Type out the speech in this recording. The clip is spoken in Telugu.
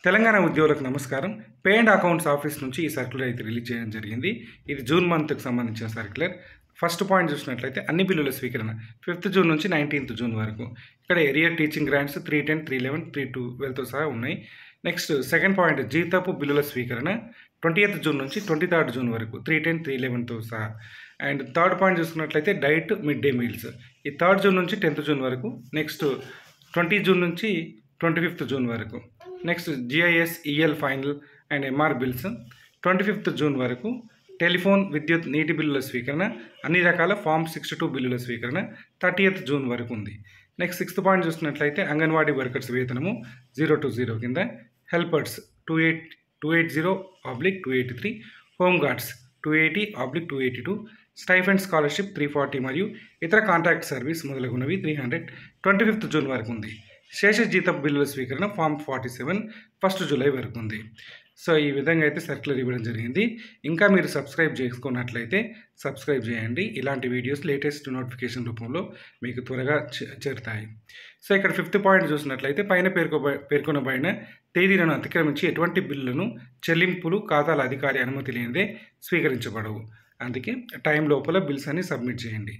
తెలంగాణ ఉద్యోగులకు నమస్కారం. పే అండ్ అకౌంట్స్ ఆఫీస్ నుంచి ఈ సర్క్యులర్ అయితే రిలీజ్ చేయడం జరిగింది. ఇది జూన్ మంత్కి సంబంధించిన సర్క్యులర్. ఫస్ట్ పాయింట్ చూసినట్లయితే అన్ని బిల్లుల స్వీకరణ 5th జూన్ నుంచి 19th జూన్ వరకు. ఇక్కడ ఏరియర్ టీచింగ్ గ్రాంట్స్ 310, 311, 312తో సహా ఉన్నాయి. నెక్స్ట్ సెకండ్ పాయింట్ జీతపు బిల్లుల స్వీకరణ 20th జూన్ నుంచి 23rd జూన్ వరకు 310, 311తో సహా. అండ్ థర్డ్ పాయింట్ చూసుకున్నట్లయితే డైట్ మిడ్ డే మీల్స్ ఈ 3rd జూన్ నుంచి 10th జూన్ వరకు. నెక్స్ట్ 20 జూన్ నుంచి 25th జూన్ వరకు. Next GIS, EL final and MR bills 25th June వరకు. టెలిఫోన్, విద్యుత్, నీటి బిల్లుల స్వీకరణ, అన్ని రకాల ఫామ్ 62 బిల్లుల స్వీకరణ 30th జూన్ వరకు ఉంది. నెక్స్ట్ 6th పాయింట్ చూసినట్లయితే అంగన్వాడీ వర్కర్స్ వేతనము 0 to 0 కింద, helpers 280/283, home guards 280/282, stipend scholarship 340 మరియు ఇతర కాంట్రాక్ట్ సర్వీస్ మొదలగునవి 300 25th జూన్ వరకు ఉంది. శేష జీతం బిల్లుల స్వీకరణ ఫామ్ 47 1st జూలై వరకు ఉంది. సో ఈ విధంగా అయితే సర్క్యులర్ ఇవ్వడం జరిగింది. ఇంకా మీరు సబ్స్క్రైబ్ చేసుకున్నట్లయితే సబ్స్క్రైబ్ చేయండి. ఇలాంటి వీడియోస్ లేటెస్ట్ నోటిఫికేషన్ రూపంలో మీకు త్వరగా చేరుతాయి. సో ఇక్కడ 5th పాయింట్ చూసినట్లయితే పైన పేర్కొనబడిన తేదీలను అతిక్రమించి ఎటువంటి బిల్లులను చెల్లింపులు ఖాతాల అధికారి అనుమతి లేనిదే స్వీకరించబడవు. అందుకే టైం లోపల బిల్స్ అన్ని సబ్మిట్ చేయండి.